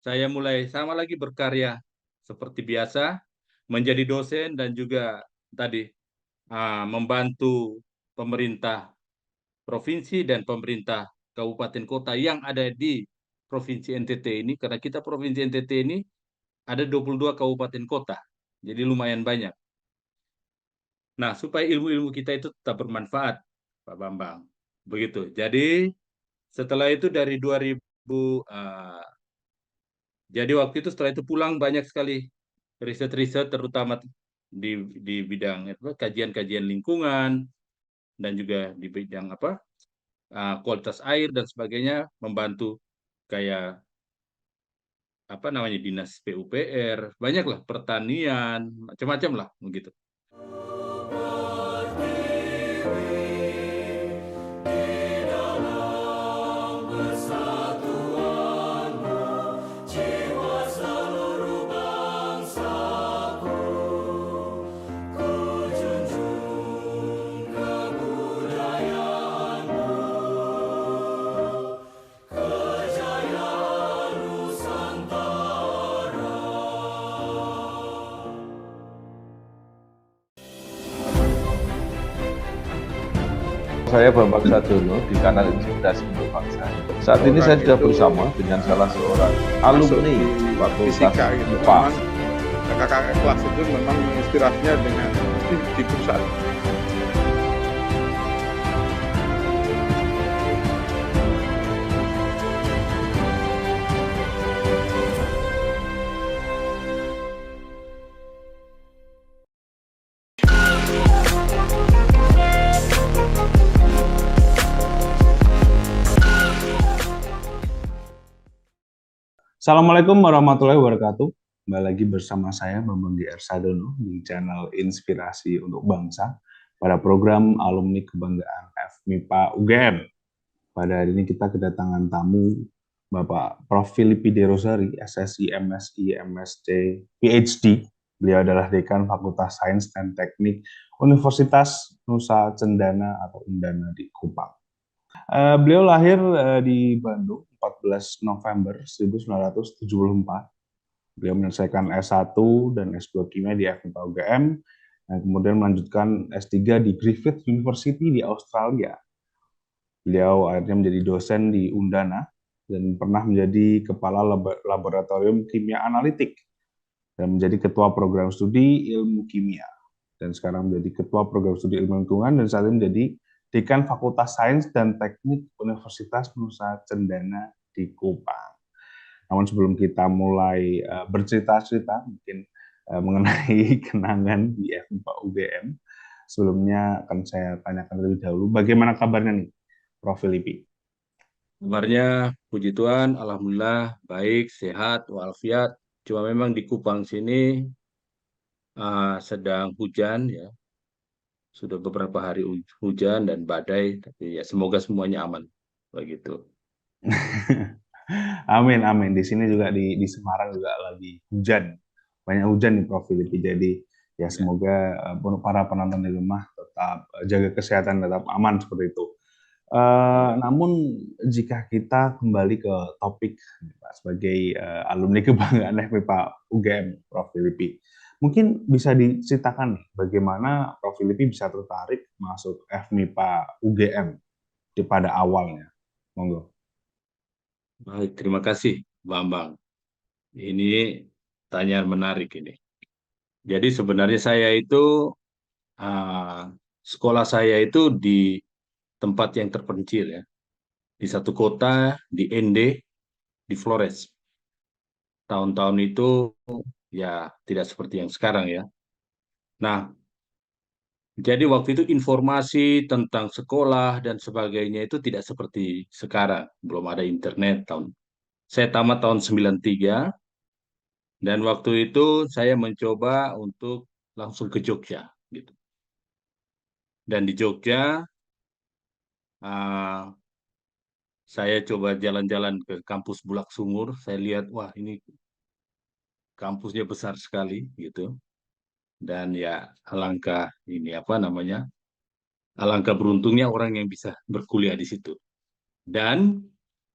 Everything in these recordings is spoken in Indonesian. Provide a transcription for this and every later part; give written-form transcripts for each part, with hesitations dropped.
saya mulai sama lagi berkarya seperti biasa, menjadi dosen dan juga tadi membantu pemerintah provinsi dan pemerintah kabupaten kota yang ada di Provinsi NTT ini, karena kita Provinsi NTT ini ada 22 kabupaten kota, jadi lumayan banyak. Nah, supaya ilmu-ilmu kita itu tetap bermanfaat, Pak Bambang. Begitu. Jadi, setelah itu dari 2000, jadi waktu itu setelah itu pulang banyak sekali riset-riset, terutama di bidang kajian-kajian lingkungan dan juga di bidang kualitas air dan sebagainya, membantu kayak dinas PUPR, banyaklah pertanian, macam-macam lah begitu. Saya Bambang Sadono di kanal Inspirasi untuk Bangsa. Saat ini saya sudah bersama dengan salah seorang alumni Fakultas Fisika gitu. IPA. Kakak-kakak kelas itu memang inspirasinya dengan di pusat. Assalamualaikum warahmatullahi wabarakatuh. Kembali lagi bersama saya Bambang G.R. Sadono di channel Inspirasi untuk Bangsa pada program Alumni Kebanggaan FMIPA UGM. Pada hari ini kita kedatangan tamu Bapak Prof. Filipi De Rosari, SSI, MSI, MSc, PhD. Beliau adalah Dekan Fakultas Sains dan Teknik Universitas Nusa Cendana atau Undana di Kupang. Beliau lahir di Bandung 14 November 1974. Beliau menyelesaikan S1 dan S2 Kimia di FMIPA UGM, dan kemudian melanjutkan S3 di Griffith University di Australia. Beliau akhirnya menjadi dosen di Undana dan pernah menjadi kepala laboratorium kimia analitik dan menjadi ketua program studi ilmu kimia. Dan sekarang menjadi ketua program studi ilmu lingkungan dan saat ini menjadi Dekan Fakultas Sains dan Teknik Universitas Nusa Cendana di Kupang. Namun sebelum kita mulai bercerita-cerita mungkin mengenai kenangan di FMIPA UGM, sebelumnya akan saya tanyakan terlebih dahulu, bagaimana kabarnya nih, Prof. Filipi? Kabarnya, puji Tuhan, alhamdulillah baik, sehat, walafiat. Cuma memang di Kupang sini sedang hujan ya. Sudah beberapa hari hujan dan badai, tapi ya semoga semuanya aman. Begitu. Amin, amin. Di sini juga di Semarang juga lagi hujan. Banyak hujan nih Prof. Filipi. Jadi ya semoga para penonton di rumah tetap jaga kesehatan, tetap aman seperti itu. Namun jika kita kembali ke topik sebagai alumni kebanggaan FMIPA UGM, Prof. Filipi, mungkin bisa diceritakan nih bagaimana Prof. Filipi bisa tertarik masuk FMIPA UGM pada awalnya. Monggo. Baik, terima kasih, Bambang. Ini tanyaan menarik ini. Jadi sebenarnya saya itu sekolah saya itu di tempat yang terpencil ya, di satu kota di Ende, di Flores. Tahun-tahun itu ya tidak seperti yang sekarang ya. Nah, jadi waktu itu informasi tentang sekolah dan sebagainya itu tidak seperti sekarang. Belum ada internet. Saya tamat tahun 93, dan waktu itu saya mencoba untuk langsung ke Jogja. Gitu. Dan di Jogja, saya coba jalan-jalan ke kampus Bulak Sungur. Saya lihat, wah ini kampusnya besar sekali gitu. Dan ya alangkah alangkah beruntungnya orang yang bisa berkuliah di situ. Dan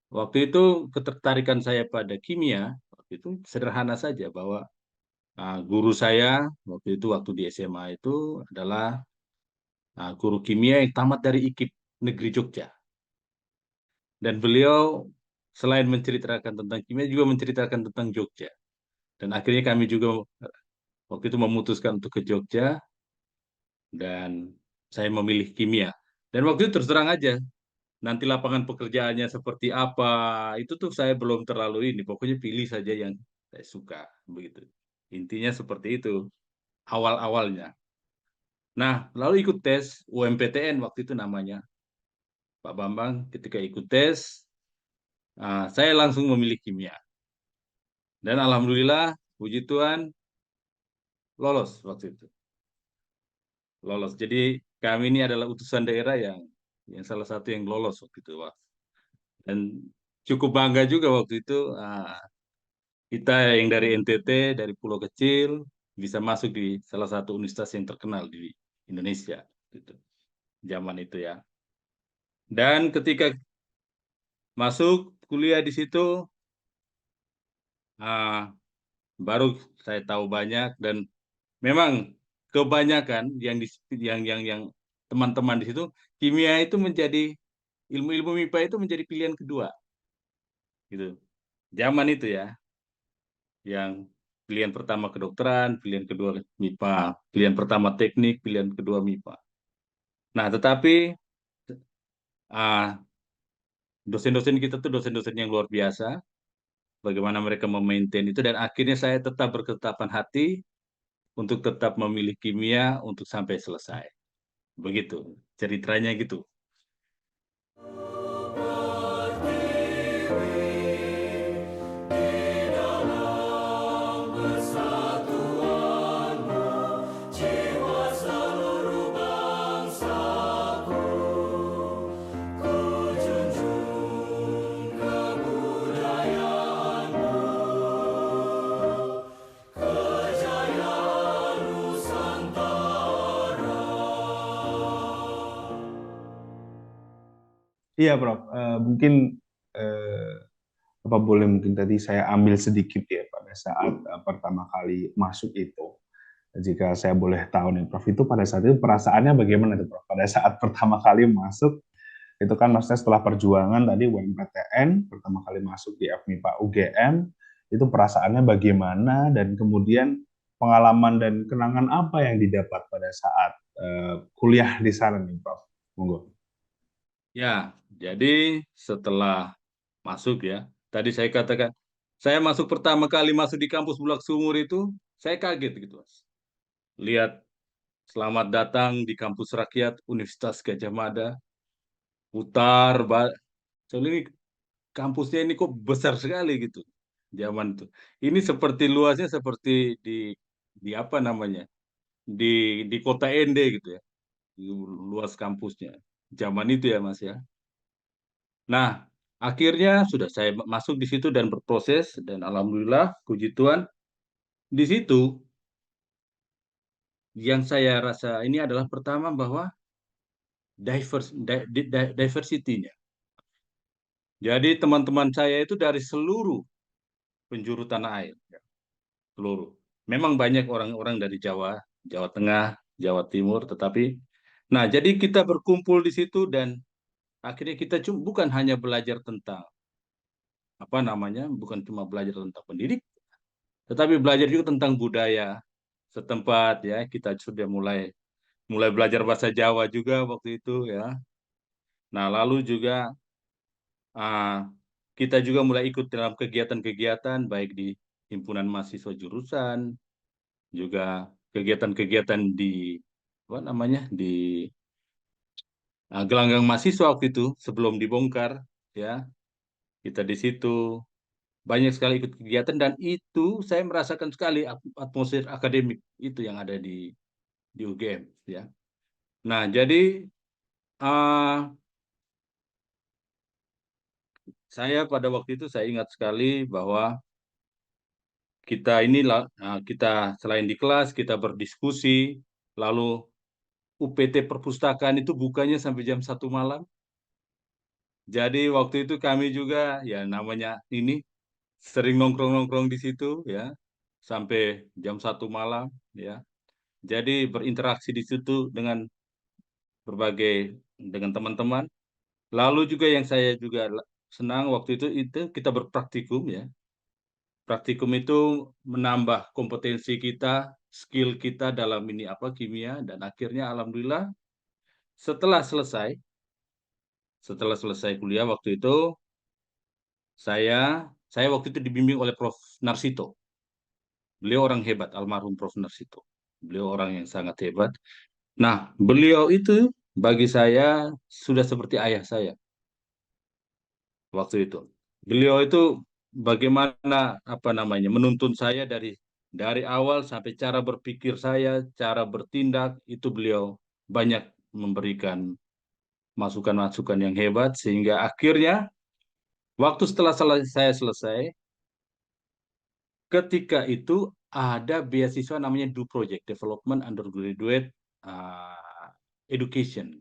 waktu itu ketertarikan saya pada kimia, itu sederhana saja bahwa guru saya waktu itu waktu di SMA itu adalah guru kimia yang tamat dari IKIP Negeri Jogja. Dan beliau selain menceritakan tentang kimia juga menceritakan tentang Jogja. Dan akhirnya kami juga waktu itu memutuskan untuk ke Jogja dan saya memilih kimia. Dan waktu itu terus terang aja, nanti lapangan pekerjaannya seperti apa, itu tuh saya belum terlalu ini. Pokoknya pilih saja yang saya suka, begitu. Intinya seperti itu, awal-awalnya. Nah, lalu ikut tes UMPTN waktu itu namanya. Pak Bambang ketika ikut tes, saya langsung memilih kimia. Dan alhamdulillah, puji Tuhan, lolos waktu itu. Lolos. Jadi kami ini adalah utusan daerah yang salah satu yang lolos waktu itu, Pak. Dan cukup bangga juga waktu itu kita yang dari NTT, dari pulau kecil, bisa masuk di salah satu universitas yang terkenal di Indonesia. Gitu. Zaman itu ya. Dan ketika masuk kuliah di situ, baru saya tahu banyak dan memang kebanyakan yang teman-teman di situ kimia itu menjadi ilmu-ilmu MIPA itu menjadi pilihan kedua gitu. Zaman itu ya, yang pilihan pertama kedokteran, pilihan kedua MIPA, pilihan pertama teknik, pilihan kedua MIPA. Nah, tetapi dosen-dosen kita tuh dosen-dosen yang luar biasa, bagaimana mereka memaintain itu dan akhirnya saya tetap berketetapan hati untuk tetap memilih kimia untuk sampai selesai. Begitu, ceritanya gitu. Iya, Prof. Mungkin apa boleh mungkin tadi saya ambil sedikit ya pada saat pertama kali masuk itu. Jika saya boleh tahu nih, Prof, itu pada saat itu perasaannya bagaimana tuh, Prof? Pada saat pertama kali masuk, itu kan maksudnya setelah perjuangan tadi UMPTN, pertama kali masuk di FMIPA UGM, itu perasaannya bagaimana dan kemudian pengalaman dan kenangan apa yang didapat pada saat kuliah di sana nih, Prof? Monggo. Ya, jadi setelah masuk ya, tadi saya katakan, saya masuk pertama kali masuk di kampus Bulak Sumur itu, saya kaget gitu, Mas. Lihat, selamat datang di kampus rakyat Universitas Gajah Mada, putar, soalnya ini kampusnya ini kok besar sekali gitu, zaman itu. Ini seperti luasnya seperti di apa namanya, di kota Ende gitu ya, luas kampusnya. Zaman itu ya, Mas ya. Nah, akhirnya sudah saya masuk di situ dan berproses dan alhamdulillah puji Tuhan di situ yang saya rasa ini adalah pertama bahwa diversity-nya. Jadi teman-teman saya itu dari seluruh penjuru tanah air, ya, seluruh. Memang banyak orang-orang dari Jawa, Jawa Tengah, Jawa Timur, tetapi nah jadi kita berkumpul di situ dan akhirnya kita bukan hanya belajar tentang apa namanya, bukan cuma belajar tentang pendidik, tetapi belajar juga tentang budaya setempat ya. Kita sudah mulai belajar bahasa Jawa juga waktu itu ya. Nah, lalu juga ah, kita juga mulai ikut dalam kegiatan-kegiatan baik di himpunan mahasiswa jurusan, juga kegiatan-kegiatan di apa namanya di gelanggang mahasiswa waktu itu sebelum dibongkar ya. Kita di situ banyak sekali ikut kegiatan dan itu saya merasakan sekali atmosfer akademik itu yang ada di UGM ya. Nah, jadi uh, saya pada waktu itu saya ingat sekali bahwa kita inilah kita selain di kelas kita berdiskusi, lalu UPT perpustakaan itu bukanya sampai jam 1 malam. Jadi waktu itu kami juga ya namanya ini sering nongkrong-nongkrong di situ ya sampai jam 1 malam ya. Jadi berinteraksi di situ dengan berbagai dengan teman-teman. Lalu juga yang saya juga senang waktu itu kita berpraktikum ya. Praktikum itu menambah kompetensi kita, skill kita dalam ini apa kimia, dan akhirnya alhamdulillah setelah selesai setelah selesai kuliah waktu itu saya waktu itu dibimbing oleh Prof. Narsito. Beliau orang hebat, almarhum Prof. Narsito. Beliau orang yang sangat hebat. Nah, beliau itu bagi saya sudah seperti ayah saya waktu itu. Beliau itu bagaimana apa namanya menuntun saya dari awal sampai cara berpikir saya, cara bertindak itu beliau banyak memberikan masukan-masukan yang hebat sehingga akhirnya waktu setelah saya selesai, ketika itu ada beasiswa namanya DO Project, Development Undergraduate Education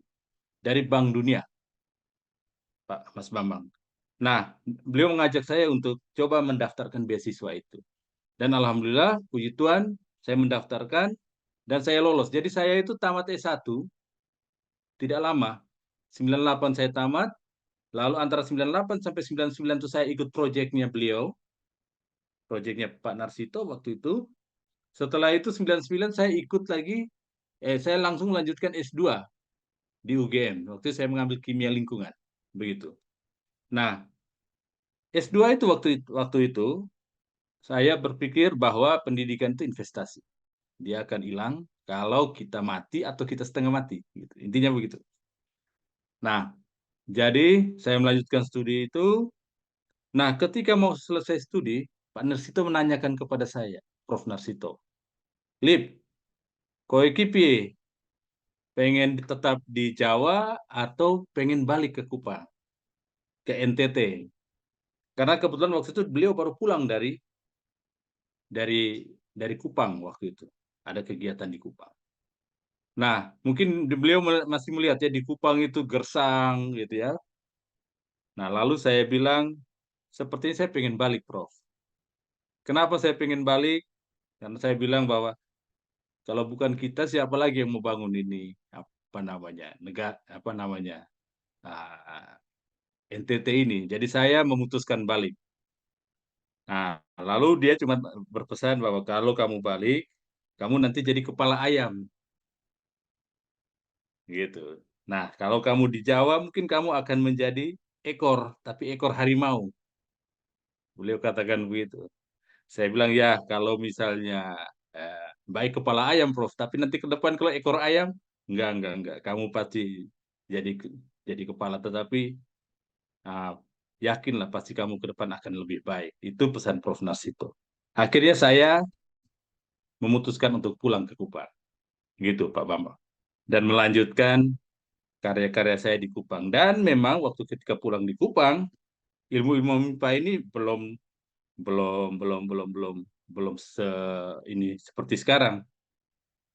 dari Bank Dunia, Pak Mas Bambang. Nah, beliau mengajak saya untuk coba mendaftarkan beasiswa itu. Dan alhamdulillah, puji Tuhan, saya mendaftarkan dan saya lolos. Jadi saya itu tamat S1 tidak lama. 98 saya tamat, lalu antara 98 sampai 99 itu saya ikut proyeknya beliau, proyeknya Pak Narsito waktu itu. Setelah itu 99 saya ikut lagi, saya langsung melanjutkan S2 di UGM. Waktu itu saya mengambil kimia lingkungan, begitu. Nah, S2 itu waktu itu saya berpikir bahwa pendidikan itu investasi. Dia akan hilang kalau kita mati atau kita setengah mati. Gitu. Intinya begitu. Nah, jadi saya melanjutkan studi itu. Nah, ketika mau selesai studi, Pak Narsito menanyakan kepada saya, Prof. Narsito, Lip, kowe iki piye? Pengen tetap di Jawa atau pengen balik ke Kupang, ke NTT? Karena kebetulan waktu itu beliau baru pulang dari dari Kupang waktu itu. Ada kegiatan di Kupang. Nah, mungkin beliau masih melihat ya di Kupang itu gersang gitu ya. Nah, lalu saya bilang, sepertinya saya pengen balik, Prof. Kenapa saya pengen balik? Karena saya bilang bahwa kalau bukan kita, siapa lagi yang mau bangun ini? Apa namanya? Negara, apa namanya? NTT ini. Jadi saya memutuskan balik. Nah, lalu dia cuma berpesan bahwa kalau kamu balik, kamu nanti jadi kepala ayam. Gitu. Nah, kalau kamu di Jawa, mungkin kamu akan menjadi ekor, tapi ekor harimau. Beliau katakan begitu. Saya bilang, ya kalau misalnya baik kepala ayam, Prof. Tapi nanti ke depan kalau ekor ayam, enggak. Kamu pasti jadi jadi kepala, tetapi ah, yakinlah pasti kamu ke depan akan lebih baik. Itu pesan Prof. Narsito. Akhirnya saya memutuskan untuk pulang ke Kupang. Gitu, Pak Bambang. Dan melanjutkan karya-karya saya di Kupang. Dan memang waktu ketika pulang di Kupang, ilmu-ilmu MIPA ini belum belum belum belum belum belum ini seperti sekarang,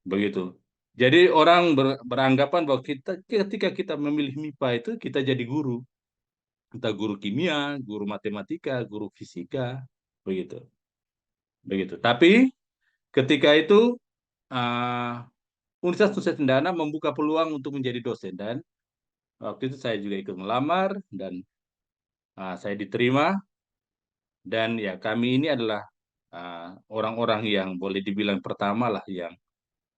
begitu. Jadi orang beranggapan bahwa ketika kita memilih MIPA itu kita jadi guru, entah guru kimia, guru matematika, guru fisika, begitu, begitu. Tapi ketika itu uh, Universitas Nusa Cendana membuka peluang untuk menjadi dosen dan waktu itu saya juga ikut melamar dan saya diterima. Dan ya kami ini adalah orang-orang yang boleh dibilang pertama lah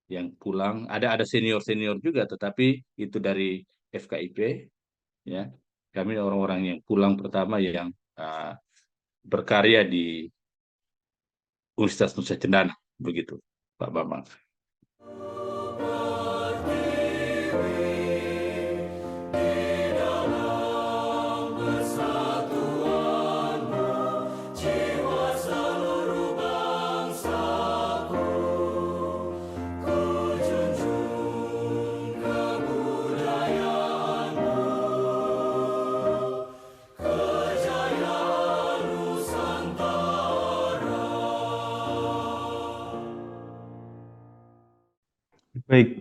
yang pulang. Ada senior-senior juga, tetapi itu dari FKIP ya. Kami orang-orang yang pulang pertama yang uh, berkarya di Universitas Nusa Cendana, begitu, Pak Bambang.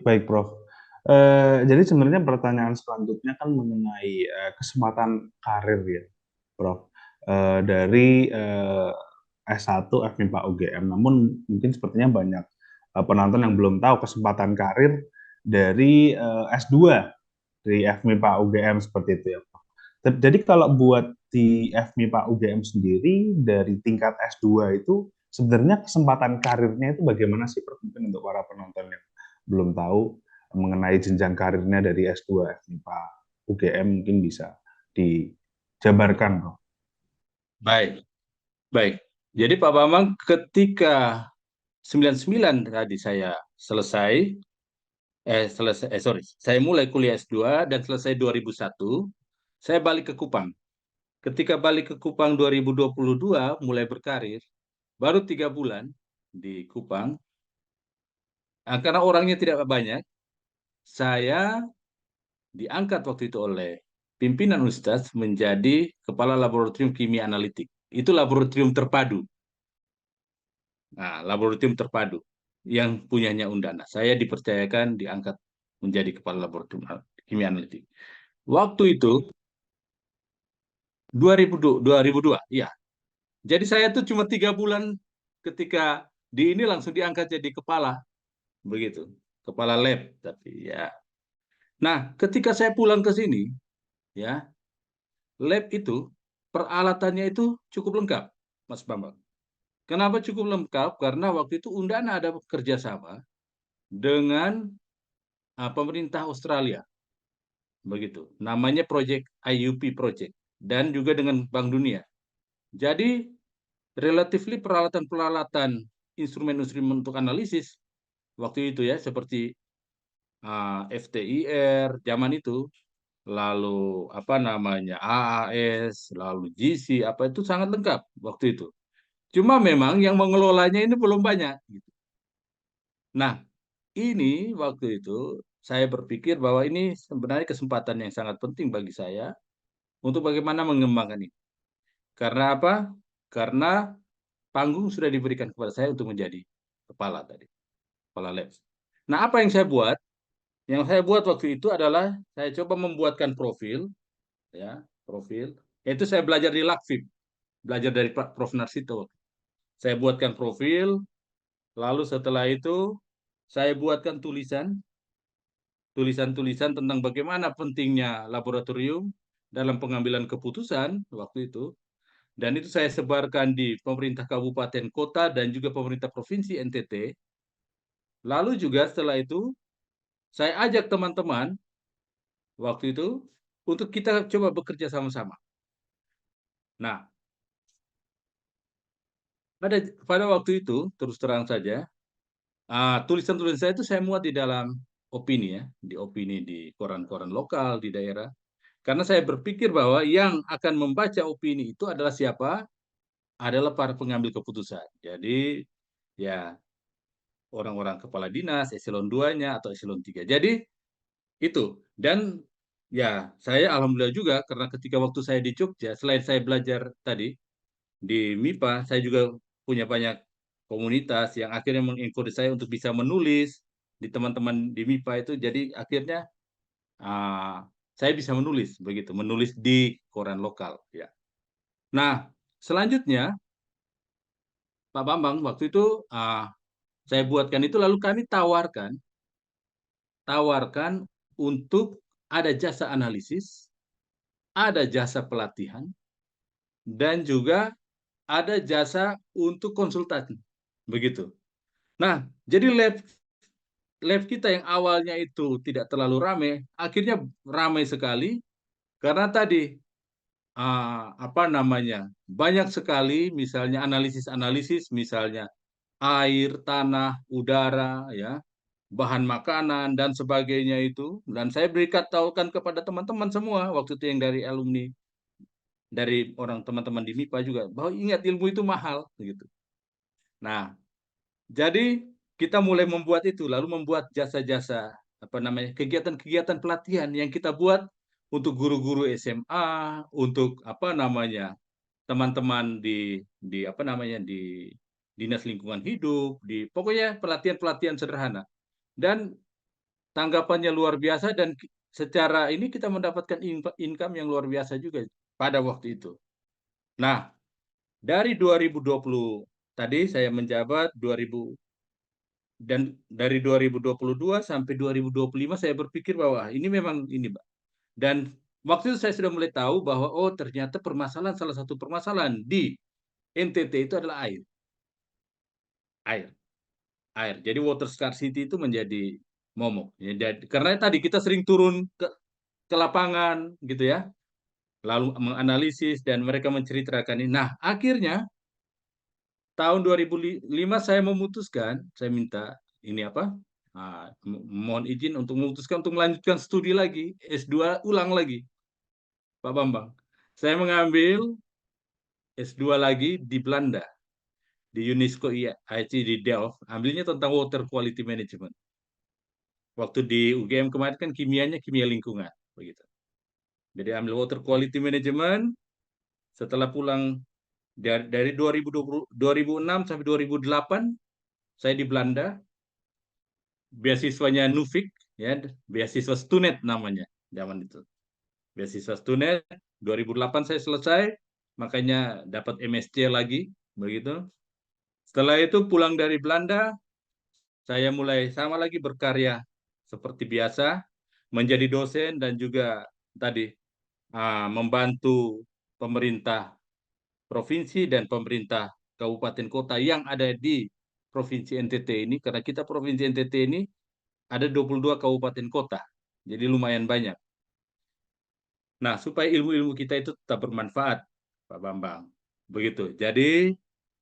Baik, Prof. Jadi sebenarnya pertanyaan selanjutnya kan mengenai kesempatan karir ya, Prof. dari S1 FMIPA UGM. Namun mungkin sepertinya banyak penonton yang belum tahu kesempatan karir dari S2 dari FMIPA UGM seperti itu ya Pak. Jadi kalau buat di FMIPA UGM sendiri dari tingkat S2 itu sebenarnya kesempatan karirnya itu bagaimana sih Prof? Mungkin untuk para penonton yang belum tahu mengenai jenjang karirnya dari S2 FMIPA UGM mungkin bisa dijabarkan Prof. Baik, baik. Jadi Pak Bambang, ketika 99 tadi saya selesai, saya mulai kuliah S2 dan selesai 2001, saya balik ke Kupang. Ketika balik ke Kupang 2022, mulai berkarir, baru 3 bulan di Kupang, karena orangnya tidak banyak, saya diangkat waktu itu oleh pimpinan Ustadz menjadi kepala laboratorium kimia analitik. Itu laboratorium terpadu. Nah, laboratorium terpadu yang punyanya Undana. Saya dipercayakan diangkat menjadi kepala laboratorium kimia analitik. Waktu itu 2002, ya. Jadi saya tuh cuma 3 bulan ketika di ini langsung diangkat jadi kepala, begitu, kepala lab. Tapi ya, nah ketika saya pulang ke sini, ya, lab itu peralatannya itu cukup lengkap, Mas Bambang. Kenapa cukup lengkap? Karena waktu itu Undana ada kerjasama dengan pemerintah Australia, begitu. Namanya Project IUP Project dan juga dengan Bank Dunia. Jadi relatively peralatan-peralatan instrumen-instrumen untuk analisis waktu itu ya seperti FTIR zaman itu, lalu apa namanya AAS, lalu GC, apa itu sangat lengkap waktu itu. Cuma memang yang mengelolanya ini belum banyak. Gitu. Nah, ini waktu itu saya berpikir bahwa ini sebenarnya kesempatan yang sangat penting bagi saya untuk bagaimana mengembangkan ini. Karena apa? Karena panggung sudah diberikan kepada saya untuk menjadi kepala tadi, kepala lab. Nah, apa yang saya buat? Yang saya buat waktu itu adalah saya coba membuatkan profil, ya, profil. Yaitu saya belajar di Lakvip, belajar dari Prof. Narsito. Saya buatkan profil, lalu setelah itu saya buatkan tulisan-tulisan tentang bagaimana pentingnya laboratorium dalam pengambilan keputusan waktu itu. Dan itu saya sebarkan di pemerintah kabupaten kota dan juga pemerintah provinsi NTT. Lalu juga setelah itu saya ajak teman-teman waktu itu untuk kita coba bekerja sama-sama. Nah, pada waktu itu terus terang saja tulisan-tulisan saya itu saya muat di dalam opini ya, di opini di koran-koran lokal di daerah. Karena saya berpikir bahwa yang akan membaca opini itu adalah siapa? Adalah para pengambil keputusan. Jadi ya orang-orang kepala dinas, eselon 2-nya atau eselon 3. Jadi itu. Dan ya saya alhamdulillah juga karena ketika waktu saya di Jogja, selain saya belajar tadi di MIPA, saya juga punya banyak komunitas yang akhirnya mengencourage saya untuk bisa menulis di teman-teman di MIPA itu. Jadi akhirnya saya bisa menulis begitu, menulis di koran lokal ya. Nah, selanjutnya Pak Bambang waktu itu saya buatkan itu lalu kami tawarkan untuk ada jasa analisis, ada jasa pelatihan, dan juga ada jasa untuk konsultasi. Begitu. Nah, jadi lab kita yang awalnya itu tidak terlalu ramai, akhirnya ramai sekali karena tadi apa namanya? Banyak sekali misalnya analisis-analisis misalnya air, tanah, udara ya, bahan makanan dan sebagainya itu. Dan saya tahukan kepada teman-teman semua waktu itu yang dari alumni, dari orang teman-teman di MIPA juga bahwa ingat ilmu itu mahal gitu. Nah, jadi kita mulai membuat itu, lalu membuat jasa-jasa apa namanya kegiatan-kegiatan pelatihan yang kita buat untuk guru-guru SMA, untuk apa namanya teman-teman di apa namanya di dinas lingkungan hidup, di pokoknya pelatihan-pelatihan sederhana. Dan tanggapannya luar biasa dan secara ini kita mendapatkan income yang luar biasa juga pada waktu itu. Nah, dari 2020 tadi saya menjabat 2000, dan dari 2022 sampai 2025 saya berpikir bahwa ini memang ini, Pak. Dan waktu itu saya sudah mulai tahu bahwa oh ternyata salah satu permasalahan di NTT itu adalah air. Air, air. Jadi water scarcity itu menjadi momok. Ya, karena tadi kita sering turun ke lapangan gitu ya, lalu menganalisis dan mereka menceritakan ini. Nah, akhirnya tahun 2005 saya memutuskan, saya minta ini apa? Mohon izin untuk memutuskan untuk melanjutkan studi lagi, S2 ulang lagi, Pak Bambang. Saya mengambil S2 lagi di Belanda, di UNESCO IIT di Delft, ambilnya tentang water quality management. Waktu di UGM kemarin kan kimianya kimia lingkungan, begitu. Jadi ambil water quality management, setelah pulang dari 2006 sampai 2008 saya di Belanda, beasiswanya Nufik, ya, beasiswa Stunet namanya zaman itu. Beasiswa Stunet 2008 saya selesai, makanya dapat MSc lagi, begitu. Setelah itu pulang dari Belanda, saya mulai sama lagi berkarya seperti biasa, menjadi dosen dan juga tadi membantu pemerintah provinsi dan pemerintah kabupaten kota yang ada di Provinsi NTT ini, karena kita Provinsi NTT ini ada 22 kabupaten kota, jadi lumayan banyak. Nah, supaya ilmu-ilmu kita itu tetap bermanfaat, Pak Bambang. Begitu. Jadi,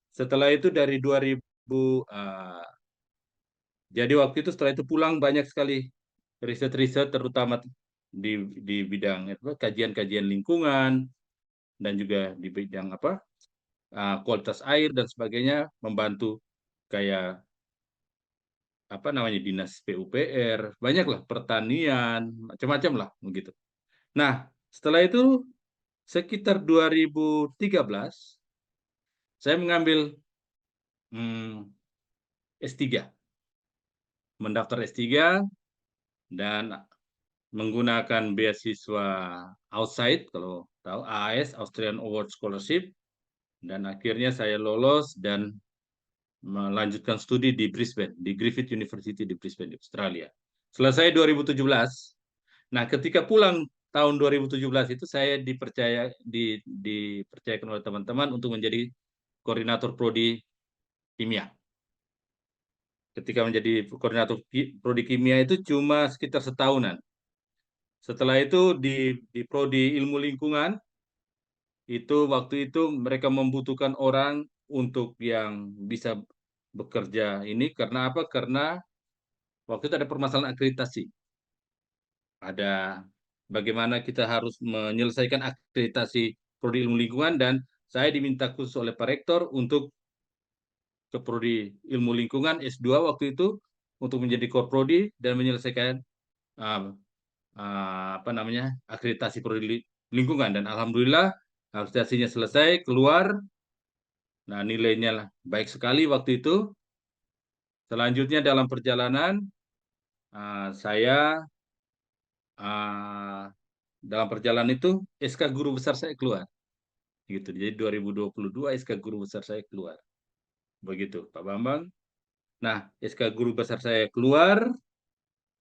setelah itu dari 2000, jadi waktu itu setelah itu pulang banyak sekali riset-riset, terutama di bidang kajian-kajian lingkungan, dan juga di bidang kualitas air dan sebagainya, membantu kayak apa namanya dinas PUPR, banyaklah pertanian, macam-macam lah begitu. Nah, setelah itu sekitar 2013 saya mengambil S3, mendaftar S3 dan menggunakan beasiswa outside, kalau tahu AAS, Australian Award Scholarship, dan akhirnya saya lolos dan melanjutkan studi di Brisbane, di Griffith University di Brisbane, Australia. Selesai 2017. Nah, ketika pulang tahun 2017 itu saya dipercayakan oleh teman-teman untuk menjadi koordinator prodi kimia. Ketika menjadi koordinator prodi kimia itu cuma sekitar setahunan. Setelah itu di prodi ilmu lingkungan, itu waktu itu mereka membutuhkan orang untuk yang bisa bekerja ini, karena apa? Karena waktu itu ada permasalahan akreditasi. Ada bagaimana kita harus menyelesaikan akreditasi prodi ilmu lingkungan, dan saya diminta khusus oleh Pak Rektor untuk ke prodi ilmu lingkungan S2 waktu itu untuk menjadi korprodi dan menyelesaikan akreditasi prodi lingkungan, dan alhamdulillah akreditasinya selesai, keluar. Nah, nilainya lah baik sekali waktu itu. Selanjutnya dalam perjalanan saya dalam perjalanan itu SK guru besar saya keluar. Gitu. Jadi 2022 SK guru besar saya keluar. Begitu, Pak Bambang. Nah, SK guru besar saya keluar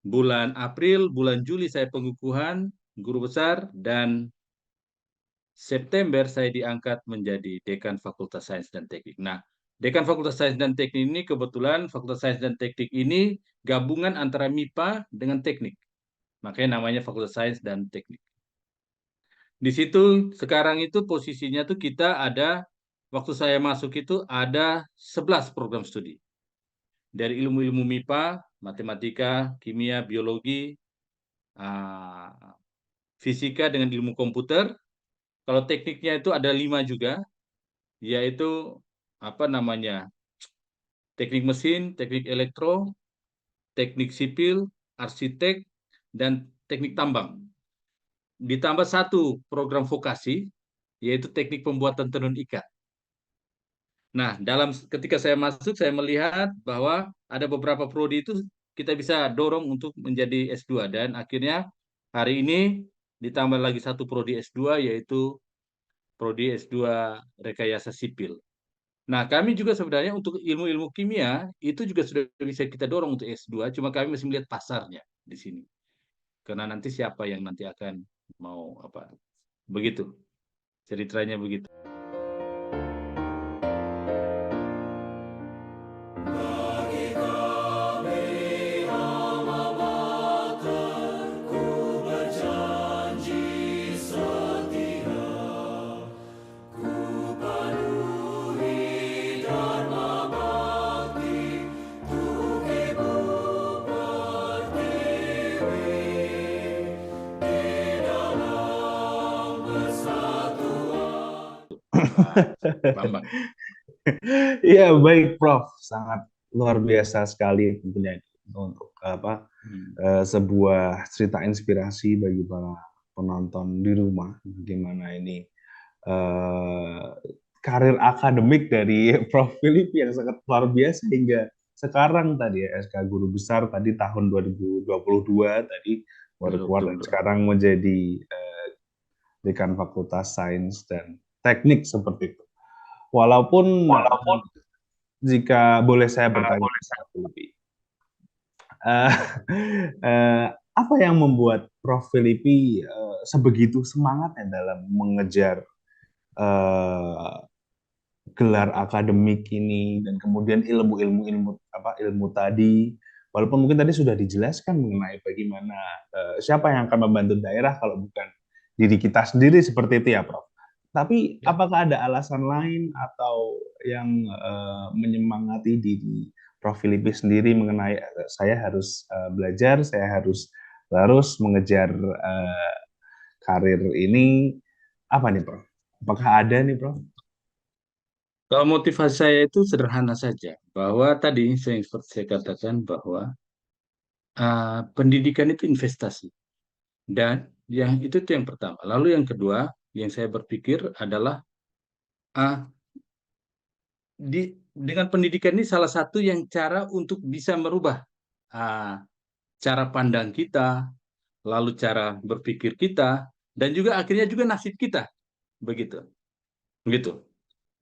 bulan April, bulan Juli saya pengukuhan guru besar, dan September saya diangkat menjadi Dekan Fakultas Sains dan Teknik. Nah, Dekan Fakultas Sains dan Teknik ini kebetulan Fakultas Sains dan Teknik ini gabungan antara MIPA dengan teknik. Makanya namanya Fakultas Sains dan Teknik. Di situ sekarang itu posisinya tuh kita ada, waktu saya masuk itu ada 11 program studi. Dari ilmu-ilmu MIPA, matematika, kimia, biologi, fisika dengan ilmu komputer. Kalau tekniknya itu ada 5 juga, yaitu teknik mesin, teknik elektro, teknik sipil, arsitek, dan teknik tambang. Ditambah 1 program vokasi, yaitu teknik pembuatan tenun ikat. Nah, ketika saya masuk, saya melihat bahwa ada beberapa prodi itu kita bisa dorong untuk menjadi S2, dan akhirnya hari ini ditambah lagi 1 prodi S2, yaitu prodi S2 Rekayasa Sipil. Nah, kami juga sebenarnya untuk ilmu-ilmu kimia itu juga sudah bisa kita dorong untuk S2, cuma kami masih melihat pasarnya di sini. Karena nanti siapa yang nanti akan mau apa. Begitu. Ceritanya begitu. Bambang. Iya, baik Prof. Sangat luar biasa sekali tentunya untuk sebuah cerita inspirasi bagi para penonton di rumah. Bagaimana ini karir akademik dari Prof. Philip yang sangat luar biasa hingga sekarang tadi ya, SK Guru Besar tadi tahun 2022 tadi baru keluar dan sekarang menjadi Dekan Fakultas Sains dan Teknik seperti itu. Walaupun jika boleh saya bertanya lebih, apa yang membuat Prof. Filipi sebegitu semangatnya dalam mengejar gelar akademik ini dan kemudian ilmu tadi, walaupun mungkin tadi sudah dijelaskan mengenai bagaimana siapa yang akan membantu daerah kalau bukan diri kita sendiri seperti itu ya Prof. Tapi apakah ada alasan lain atau yang menyemangati diri Prof. Filipi sendiri mengenai saya harus belajar, saya harus terus mengejar karir ini, apa nih Prof? Apakah ada nih Prof? Kalau motivasi saya itu sederhana saja, bahwa tadi seperti saya katakan bahwa pendidikan itu investasi. Dan yang itu yang pertama. Lalu yang kedua, yang saya berpikir adalah dengan pendidikan ini salah satu yang cara untuk bisa merubah cara pandang kita, lalu cara berpikir kita, dan juga akhirnya juga nasib kita. Begitu.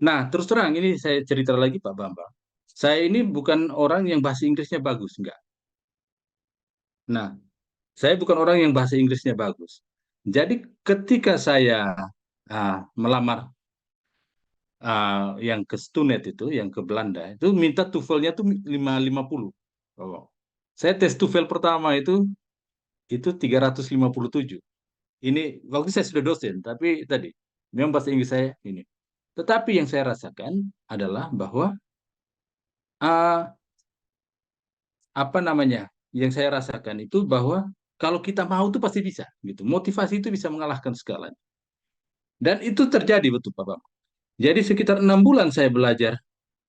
Nah, terus terang ini saya cerita lagi Pak Bambang. Saya ini bukan orang yang bahasa Inggrisnya bagus, enggak. Nah, saya bukan orang yang bahasa Inggrisnya bagus. Jadi ketika saya melamar yang ke Stunet itu, yang ke Belanda, itu minta TOEFL-nya tuh 550. Oh. Saya tes TOEFL pertama itu 357. Ini waktu saya sudah dosen, tapi tadi memang bahasa Inggris saya ini. Tetapi yang saya rasakan adalah bahwa yang saya rasakan itu bahwa kalau kita mau itu pasti bisa, gitu. Motivasi itu bisa mengalahkan segalanya. Dan itu terjadi betul Pak Bambang. Jadi sekitar 6 bulan saya belajar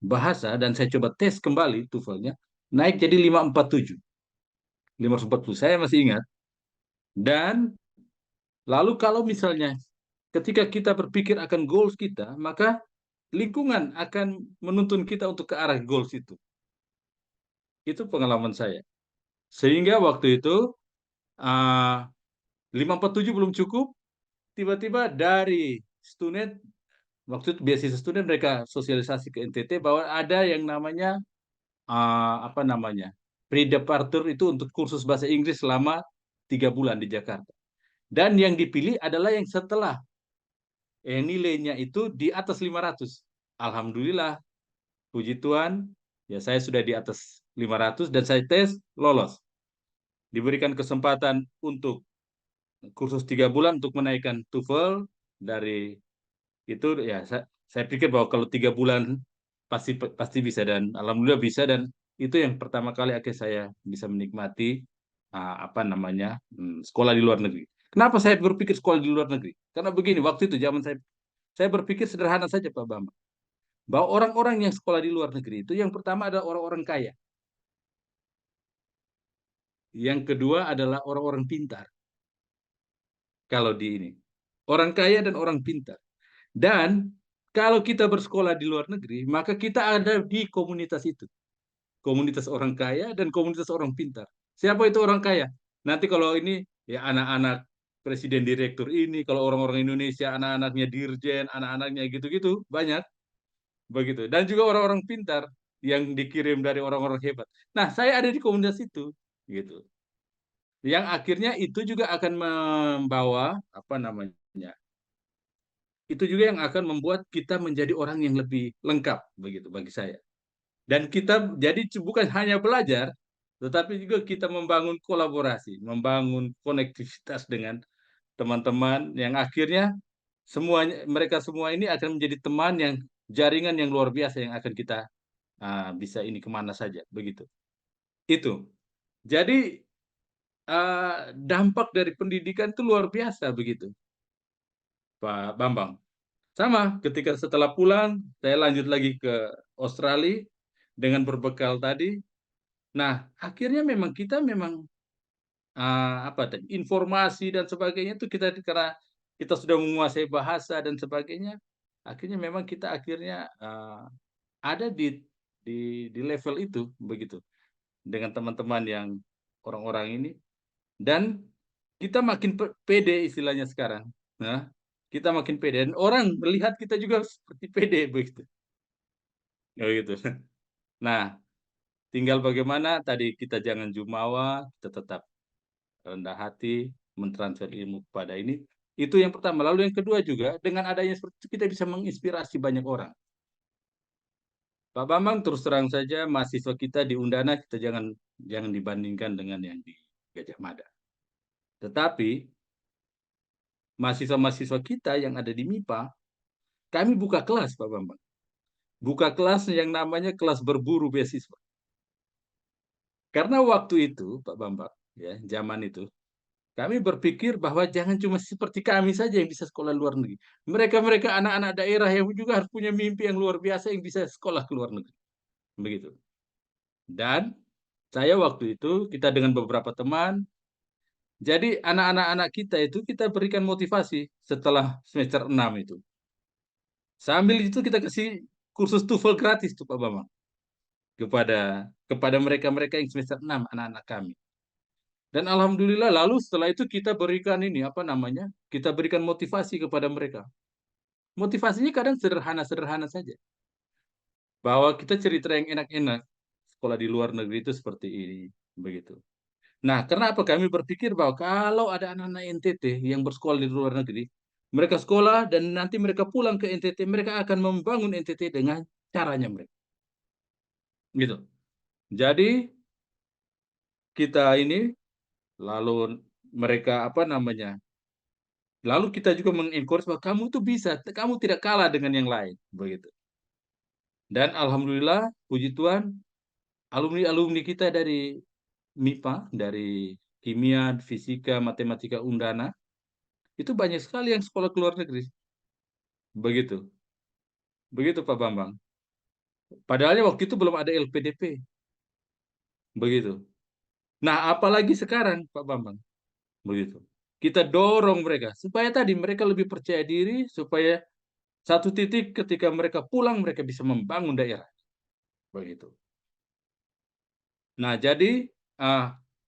bahasa dan saya coba tes kembali TOEFL-nya, naik jadi 547. 540, saya masih ingat. Dan lalu kalau misalnya ketika kita berpikir akan goals kita, maka lingkungan akan menuntun kita untuk ke arah goals itu. Itu pengalaman saya. Sehingga waktu itu 547 belum cukup, tiba-tiba dari Stunet, waktu itu beasiswa Stunet, mereka sosialisasi ke NTT bahwa ada yang namanya pre-departure itu untuk kursus bahasa Inggris selama 3 bulan di Jakarta. Dan yang dipilih adalah yang setelah nilainya itu di atas 500. Alhamdulillah, puji Tuhan, ya saya sudah di atas 500 dan saya tes lolos. Diberikan kesempatan untuk kursus 3 bulan untuk menaikkan TOEFL dari itu, ya saya pikir bahwa kalau 3 bulan pasti bisa, dan alhamdulillah bisa, dan itu yang pertama kali akhirnya saya bisa menikmati sekolah di luar negeri. Kenapa saya berpikir sekolah di luar negeri? Karena begini, waktu itu zaman saya berpikir sederhana saja Pak Bambang, bahwa orang-orang yang sekolah di luar negeri itu yang pertama adalah orang-orang kaya. Yang kedua adalah orang-orang pintar. Kalau di ini, orang kaya dan orang pintar. Dan kalau kita bersekolah di luar negeri, maka kita ada di komunitas itu. Komunitas orang kaya dan komunitas orang pintar. Siapa itu orang kaya? Nanti kalau ini ya anak-anak presiden direktur ini, kalau orang-orang Indonesia anak-anaknya dirjen, anak-anaknya gitu-gitu banyak begitu. Dan juga orang-orang pintar yang dikirim dari orang-orang hebat. Nah, saya ada di komunitas itu gitu. Yang akhirnya itu juga akan membawa apa namanya? Itu juga yang akan membuat kita menjadi orang yang lebih lengkap begitu bagi saya. Dan kita jadi bukan hanya belajar, tetapi juga kita membangun kolaborasi, membangun konektivitas dengan teman-teman yang akhirnya semuanya mereka semua ini akan menjadi teman yang jaringan yang luar biasa yang akan kita bisa ini kemana saja begitu. Itu. Jadi dampak dari pendidikan itu luar biasa begitu, Pak Bambang. Sama, ketika setelah pulang, saya lanjut lagi ke Australia dengan berbekal tadi. Nah, akhirnya memang kita memang apa tadi informasi dan sebagainya itu kita karena kita sudah menguasai bahasa dan sebagainya, akhirnya memang kita akhirnya ada di level itu begitu dengan teman-teman yang orang-orang ini dan kita makin pede istilahnya sekarang. Nah, kita makin pede dan orang melihat kita juga seperti pede begitu. Begitu. Nah, tinggal bagaimana tadi kita jangan jumawa, kita tetap rendah hati, mentransfer ilmu kepada ini. Itu yang pertama. Lalu yang kedua juga, dengan adanya seperti itu kita bisa menginspirasi banyak orang. Pak Bambang, terus terang saja mahasiswa kita di Undana kita jangan dibandingkan dengan yang di Gajah Mada. Tetapi mahasiswa-mahasiswa kita yang ada di MIPA, kami buka kelas, Pak Bambang. Buka kelas yang namanya kelas berburu beasiswa. Karena waktu itu, Pak Bambang, ya, zaman itu, kami berpikir bahwa jangan cuma seperti kami saja yang bisa sekolah luar negeri. Mereka-mereka anak-anak daerah yang juga harus punya mimpi yang luar biasa yang bisa sekolah ke luar negeri. Begitu. Dan saya waktu itu, kita dengan beberapa teman, jadi anak-anak kita itu kita berikan motivasi setelah semester 6 itu. Sambil itu kita kasih kursus TOEFL gratis tuh Pak Bambang kepada mereka-mereka yang semester 6 anak-anak kami. Dan alhamdulillah lalu setelah itu kita berikan ini apa namanya? Kita berikan motivasi kepada mereka. Motivasinya kadang sederhana-sederhana saja. Bahwa kita cerita yang enak-enak. Sekolah di luar negeri itu seperti ini, begitu. Nah, kenapa kami berpikir bahwa kalau ada anak-anak NTT yang bersekolah di luar negeri, mereka sekolah dan nanti mereka pulang ke NTT, mereka akan membangun NTT dengan caranya mereka. Gitu. Jadi kita ini lalu mereka apa namanya? Lalu kita juga mengencourage bahwa kamu tuh bisa, kamu tidak kalah dengan yang lain, begitu. Dan alhamdulillah, puji Tuhan, alumni-alumni kita dari MIPA, dari kimia, fisika, matematika Undana, itu banyak sekali yang sekolah ke luar negeri. Begitu. Begitu Pak Bambang. Padahal waktu itu belum ada LPDP. Begitu. Nah, apalagi sekarang Pak Bambang. Begitu. Kita dorong mereka supaya tadi mereka lebih percaya diri, supaya satu titik ketika mereka pulang mereka bisa membangun daerah. Begitu. Nah, jadi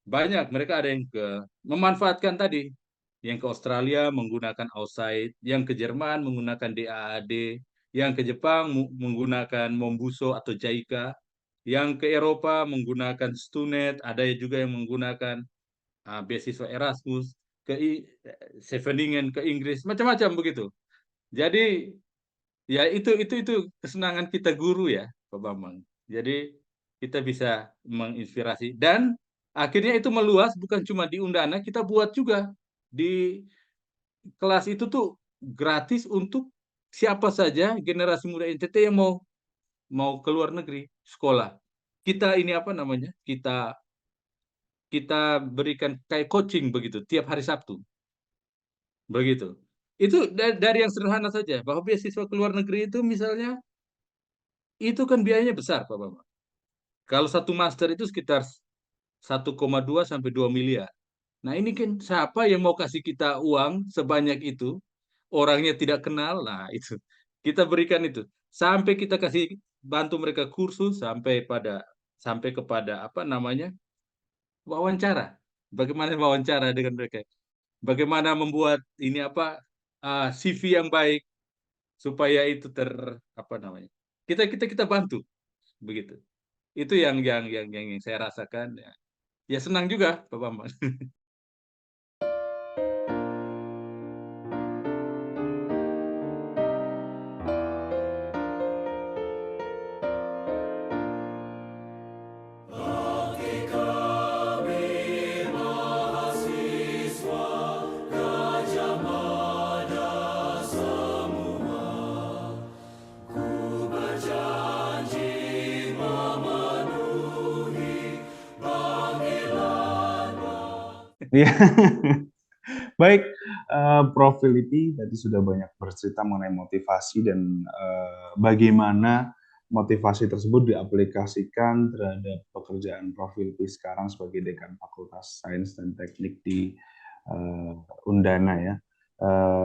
banyak mereka ada yang memanfaatkan tadi, yang ke Australia menggunakan outside, yang ke Jerman menggunakan DAAD, yang ke Jepang menggunakan Mombuso atau JICA, yang ke Eropa menggunakan Stunet, ada juga yang menggunakan beasiswa Erasmus, ke Scheveningen ke Inggris, macam-macam begitu. Jadi ya itu kesenangan kita guru ya, Pak Bambang. Jadi kita bisa menginspirasi dan akhirnya itu meluas bukan cuma di Undana, kita buat juga di kelas itu tuh gratis untuk siapa saja generasi muda NTT yang mau ke luar negeri sekolah. Kita ini apa namanya? Kita berikan kayak coaching begitu tiap hari Sabtu. Begitu. Itu dari yang sederhana saja bahwa beasiswa ke luar negeri itu misalnya itu kan biayanya besar Pak Bapak. Kalau satu master itu sekitar 1,2 sampai 2 miliar. Nah ini kan siapa yang mau kasih kita uang sebanyak itu, orangnya tidak kenal, nah itu. Kita berikan itu. Sampai kita kasih bantu mereka kursus sampai kepada apa namanya wawancara. Bagaimana wawancara dengan mereka? bagaimana membuat ini apa CV yang baik supaya itu apa namanya, kita bantu begitu. Itu yang saya rasakan ya. Ya senang juga Pak Bambang. Iya. Baik, Prof. Filipi tadi sudah banyak bercerita mengenai motivasi dan bagaimana motivasi tersebut diaplikasikan terhadap pekerjaan Prof. Filipi sekarang sebagai Dekan Fakultas Sains dan Teknik di Undana ya.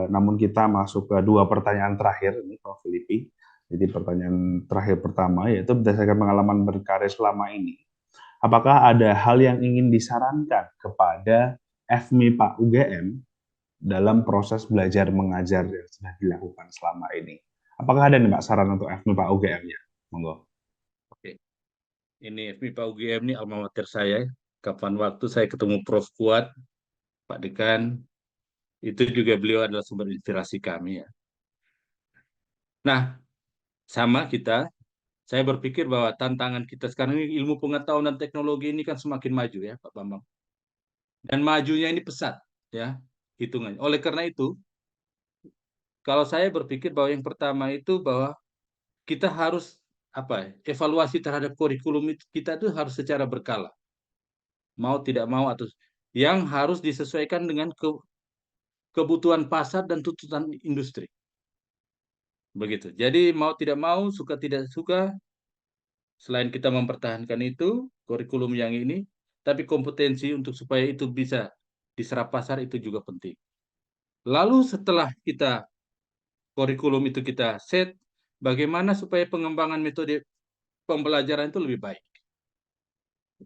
Namun kita masuk ke dua pertanyaan terakhir ini Prof. Filipi. Jadi pertanyaan terakhir pertama yaitu berdasarkan pengalaman berkarir selama ini, apakah ada hal yang ingin disarankan kepada FMIPA UGM dalam proses belajar mengajar yang sudah dilakukan selama ini? Apakah ada nih Mbak saran untuk FMIPA UGM-nya? Monggo. Oke. Ini FMIPA UGM ini alma mater saya. Kapan waktu saya ketemu Prof. Kuat, Pak Dekan, itu juga beliau adalah sumber inspirasi kami ya. Nah, sama kita, saya berpikir bahwa tantangan kita sekarang ini ilmu pengetahuan dan teknologi ini kan semakin maju ya Pak Bambang. Dan majunya ini pesat ya hitungannya. Oleh karena itu, kalau saya berpikir bahwa yang pertama itu bahwa kita harus evaluasi terhadap kurikulum kita itu harus secara berkala. Mau tidak mau atau yang harus disesuaikan dengan kebutuhan pasar dan tuntutan industri. Begitu. Jadi mau tidak mau, suka tidak suka, selain kita mempertahankan itu kurikulum yang ini, tapi kompetensi untuk supaya itu bisa diserap pasar itu juga penting. Lalu setelah kita kurikulum itu kita set, bagaimana supaya pengembangan metode pembelajaran itu lebih baik.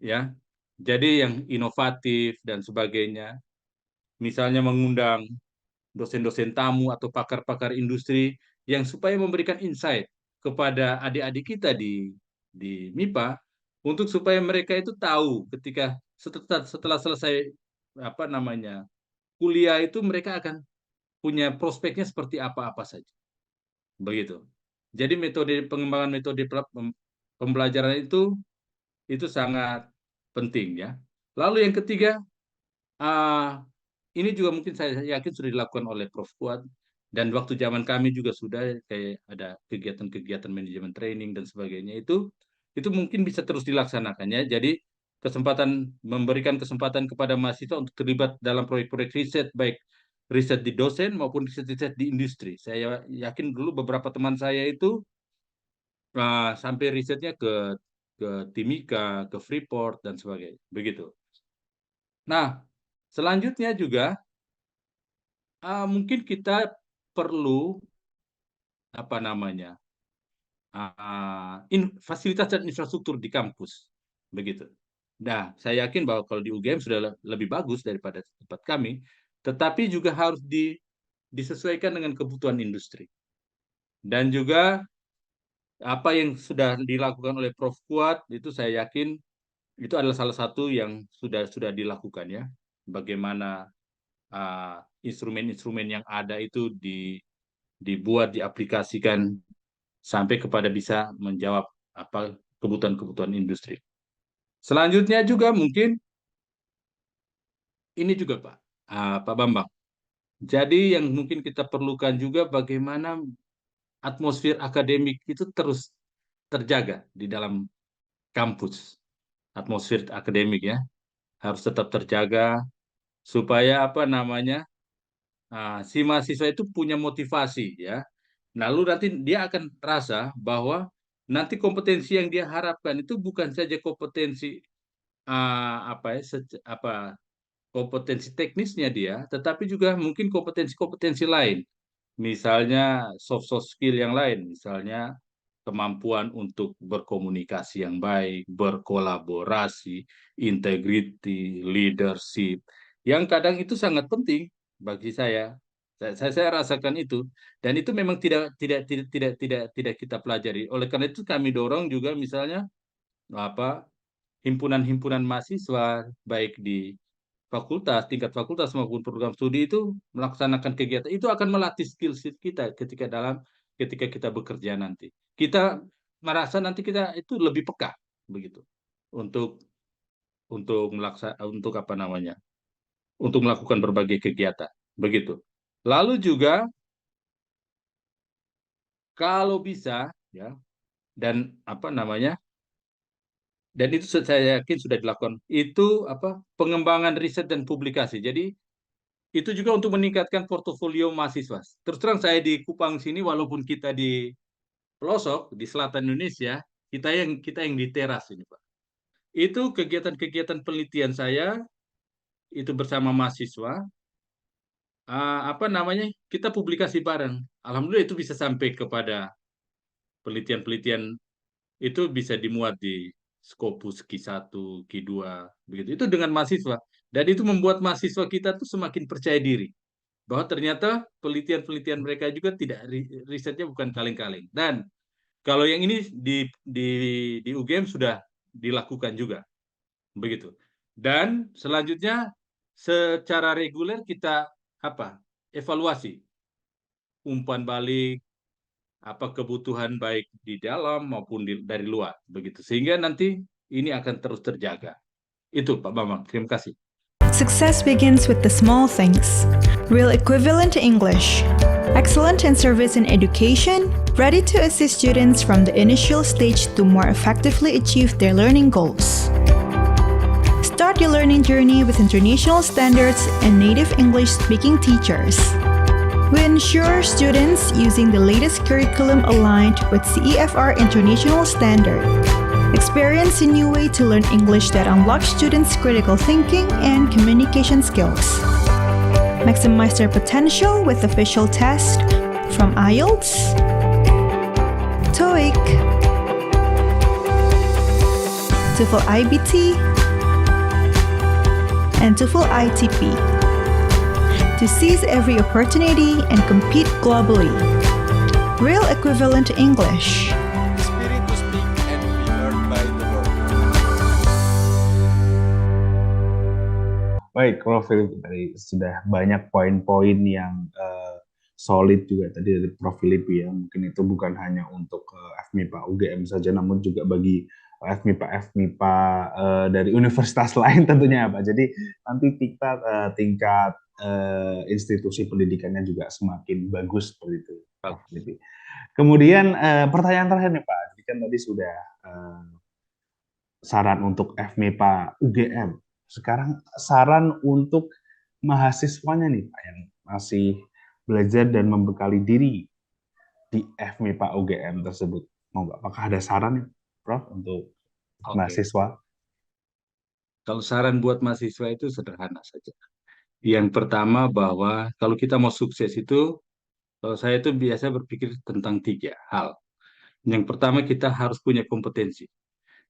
Ya. Jadi yang inovatif dan sebagainya, misalnya mengundang dosen-dosen tamu atau pakar-pakar industri yang supaya memberikan insight kepada adik-adik kita di MIPA untuk supaya mereka itu tahu ketika setelah selesai kuliah itu mereka akan punya prospeknya seperti apa-apa saja. Begitu. Jadi pengembangan metode pembelajaran itu sangat penting ya. Lalu yang ketiga, ini juga mungkin saya yakin sudah dilakukan oleh Prof. Kuat, dan waktu zaman kami juga sudah kayak ada kegiatan-kegiatan manajemen training dan sebagainya itu mungkin bisa terus dilaksanakan ya. Jadi memberikan kesempatan kepada mahasiswa untuk terlibat dalam proyek-proyek riset, baik riset di dosen maupun riset-riset di industri. Saya yakin dulu beberapa teman saya itu sampai risetnya ke Timika, ke Freeport dan sebagainya. Begitu. Nah, selanjutnya juga mungkin kita perlu fasilitas dan infrastruktur di kampus, begitu. Nah, saya yakin bahwa kalau di UGM sudah lebih bagus daripada tempat kami, tetapi juga harus disesuaikan dengan kebutuhan industri. Dan juga apa yang sudah dilakukan oleh Prof. Kuat itu saya yakin itu adalah salah satu yang sudah dilakukan ya. Bagaimana instrumen-instrumen yang ada itu dibuat, diaplikasikan sampai kepada bisa menjawab kebutuhan-kebutuhan industri. Selanjutnya juga mungkin ini juga Pak Bambang. Jadi yang mungkin kita perlukan juga bagaimana atmosfer akademik itu terus terjaga di dalam kampus. Atmosfer akademik ya harus tetap terjaga supaya si mahasiswa itu punya motivasi ya. Lalu nanti dia akan rasa bahwa nanti kompetensi yang dia harapkan itu bukan saja kompetensi kompetensi teknisnya dia, tetapi juga mungkin kompetensi-kompetensi lain. Misalnya soft skill yang lain, misalnya kemampuan untuk berkomunikasi yang baik, berkolaborasi, integrity, leadership, yang kadang itu sangat penting bagi saya rasakan itu, dan itu memang tidak kita pelajari. Oleh karena itu kami dorong juga misalnya apa himpunan-himpunan mahasiswa baik di fakultas, tingkat fakultas maupun program studi itu melaksanakan kegiatan itu akan melatih skill kita ketika kita bekerja nanti. Kita merasa nanti kita itu lebih peka begitu untuk untuk apa namanya? Untuk melakukan berbagai kegiatan begitu. Lalu juga kalau bisa ya dan apa namanya? Dan itu saya yakin sudah dilakukan. Itu apa? Pengembangan riset dan publikasi. Jadi itu juga untuk meningkatkan portofolio mahasiswa. Terus terang saya di Kupang sini, walaupun kita di pelosok di selatan Indonesia, kita yang di teras ini, Pak. Itu kegiatan-kegiatan penelitian saya itu bersama mahasiswa, apa namanya? Kita publikasi bareng. Alhamdulillah itu bisa sampai kepada penelitian-penelitian itu bisa dimuat di Scopus Q1, Q2, begitu. Itu dengan mahasiswa. Dan itu membuat mahasiswa kita tuh semakin percaya diri bahwa ternyata penelitian-penelitian mereka juga tidak risetnya bukan kaleng-kaleng. Dan kalau yang ini di UGM sudah dilakukan juga, begitu. Dan selanjutnya secara reguler kita apa? Evaluasi, umpan balik, apa kebutuhan baik di dalam maupun dari luar, begitu. Sehingga nanti ini akan terus terjaga. Itu Pak Bambang, terima kasih. Success begins with the small things. Real equivalent English. Excellent in service and education, ready to assist students from the initial stage to more effectively achieve their learning goals. Start your learning journey with international standards and native English speaking teachers. We ensure students using the latest curriculum aligned with CEFR International Standard. Experience a new way to learn English that unlocks students' critical thinking and communication skills. Maximize their potential with official tests from IELTS, TOEIC, TOEFL IBT, and TOEFL ITP to seize every opportunity and compete globally. Real equivalent English. Spirit to speak and be heard by the world. Baik, kalau Philip tadi sudah banyak poin-poin yang solid juga tadi dari Prof. Philip ya. Mungkin itu bukan hanya untuk FMIPA UGM saja, namun juga bagi FMIPA dari universitas lain tentunya Pak. Jadi nanti tingkat institusi pendidikannya juga semakin bagus seperti itu Pak Philip. Kemudian pertanyaan terakhir nih Pak, jadi kan tadi sudah saran untuk FMIPA UGM. Sekarang saran untuk mahasiswanya nih Pak yang masih belajar dan membekali diri di FMIPA UGM tersebut. Apakah ada saran nih Prof untuk mahasiswa? Kalau saran buat mahasiswa itu sederhana saja. Yang pertama bahwa kalau kita mau sukses itu, kalau saya itu biasa berpikir tentang 3 hal. Yang pertama kita harus punya kompetensi.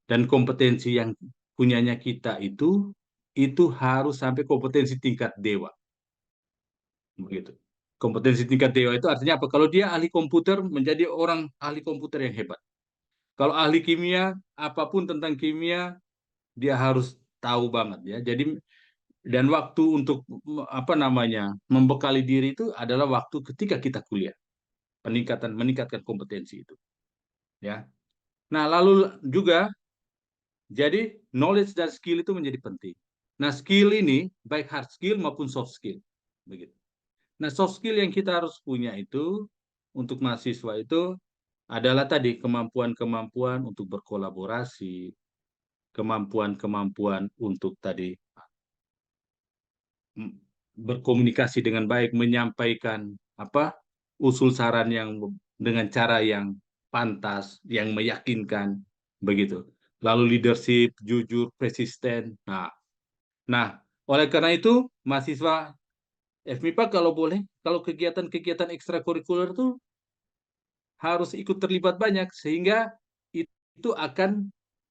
Dan kompetensi yang punyanya kita itu harus sampai kompetensi tingkat dewa. Begitu. Kompetensi tingkat dewa itu artinya apa? Kalau dia ahli komputer, menjadi orang ahli komputer yang hebat. Kalau ahli kimia, apapun tentang kimia, dia harus tahu banget ya. Jadi dan waktu untuk apa namanya membekali diri itu adalah waktu ketika kita kuliah. Meningkatkan kompetensi itu. Ya. Nah, lalu juga jadi knowledge dan skill itu menjadi penting. Nah, skill ini baik hard skill maupun soft skill. Begitu. Nah, soft skill yang kita harus punya itu untuk mahasiswa itu adalah tadi kemampuan-kemampuan untuk berkolaborasi, kemampuan-kemampuan untuk tadi berkomunikasi dengan baik, menyampaikan usul saran yang dengan cara yang pantas, yang meyakinkan, begitu. Lalu leadership, jujur, persisten. Nah, oleh karena itu mahasiswa FMIPA kalau boleh, kalau kegiatan-kegiatan ekstrakurikuler itu harus ikut terlibat banyak sehingga itu akan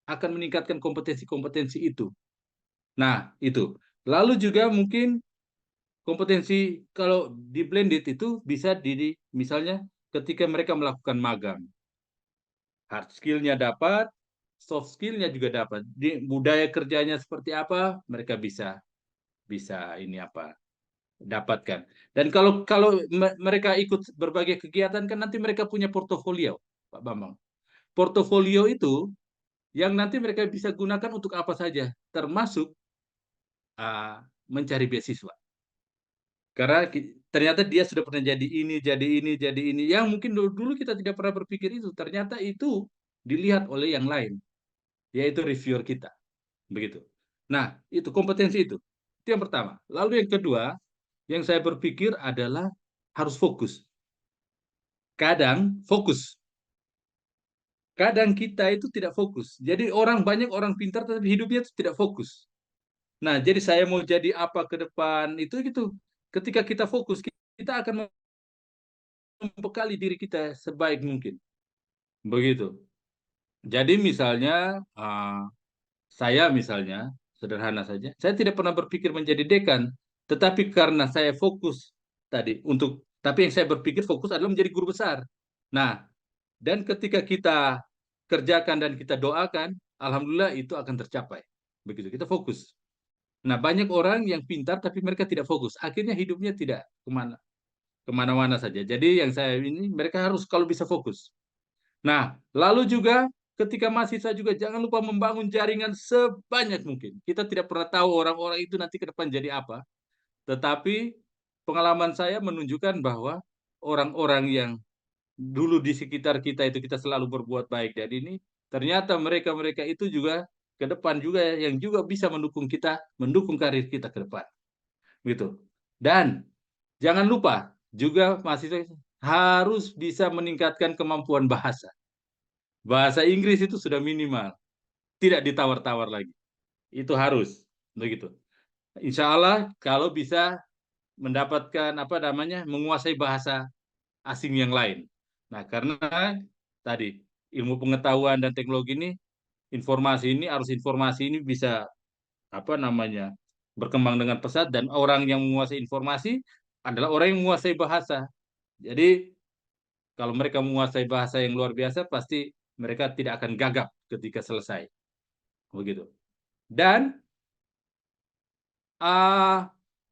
meningkatkan kompetensi-kompetensi itu. Nah, itu. Lalu juga mungkin kompetensi kalau di blended itu bisa misalnya ketika mereka melakukan magang, hard skill-nya dapat, soft skill-nya juga dapat. Di budaya kerjanya seperti apa, mereka bisa ini apa dapatkan. Dan kalau mereka ikut berbagai kegiatan kan nanti mereka punya portofolio, Pak Bambang. Portofolio itu yang nanti mereka bisa gunakan untuk apa saja, termasuk mencari beasiswa. Karena ternyata dia sudah pernah jadi ini, jadi ini, jadi ini. Yang mungkin dulu kita tidak pernah berpikir itu. Ternyata itu dilihat oleh yang lain, yaitu reviewer kita. Begitu. Nah, itu kompetensi itu. Itu yang pertama. Lalu yang kedua, yang saya berpikir adalah harus fokus. Kadang fokus. Kadang kita itu tidak fokus. Jadi banyak orang pintar tapi hidupnya itu tidak fokus. Nah, jadi saya mau jadi apa ke depan itu gitu. Ketika kita fokus, kita akan membekali diri kita sebaik mungkin. Begitu. Jadi misalnya saya misalnya sederhana saja, saya tidak pernah berpikir menjadi dekan, tetapi karena saya fokus tadi tapi yang saya berpikir fokus adalah menjadi guru besar. Nah, dan ketika kita kerjakan dan kita doakan, alhamdulillah itu akan tercapai. Begitu, kita fokus. Nah, banyak orang yang pintar tapi mereka tidak fokus. Akhirnya hidupnya tidak kemana-mana saja. Jadi yang saya ini, mereka harus kalau bisa fokus. Nah, lalu juga ketika mahasiswa juga jangan lupa membangun jaringan sebanyak mungkin. Kita tidak pernah tahu orang-orang itu nanti ke depan jadi apa. Tetapi pengalaman saya menunjukkan bahwa orang-orang yang dulu di sekitar kita itu kita selalu berbuat baik. Dan ini ternyata mereka-mereka itu juga ke depan juga yang juga bisa mendukung kita, mendukung karir kita ke depan. Gitu. Dan jangan lupa juga mahasiswa harus bisa meningkatkan kemampuan bahasa. Bahasa Inggris itu sudah minimal, tidak ditawar-tawar lagi. Itu harus, begitu. Insya Allah kalau bisa mendapatkan menguasai bahasa asing yang lain. Nah, karena tadi ilmu pengetahuan dan teknologi ini, informasi ini bisa berkembang dengan pesat, dan orang yang menguasai informasi adalah orang yang menguasai bahasa. Jadi kalau mereka menguasai bahasa yang luar biasa, pasti mereka tidak akan gagap ketika selesai. Begitu. Dan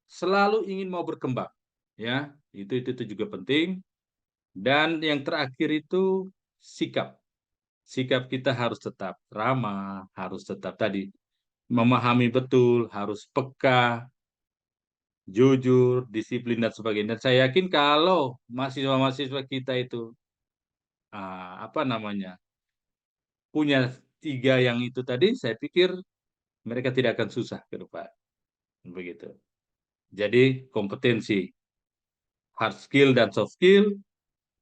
selalu ingin mau berkembang, ya. Itu juga penting. Dan yang terakhir itu sikap. Sikap kita harus tetap ramah, harus tetap tadi memahami betul, harus peka, jujur, disiplin dan sebagainya. Dan saya yakin kalau mahasiswa-mahasiswa kita itu punya 3 yang itu tadi, saya pikir mereka tidak akan susah ke depan. Begitu. Jadi kompetensi hard skill dan soft skill.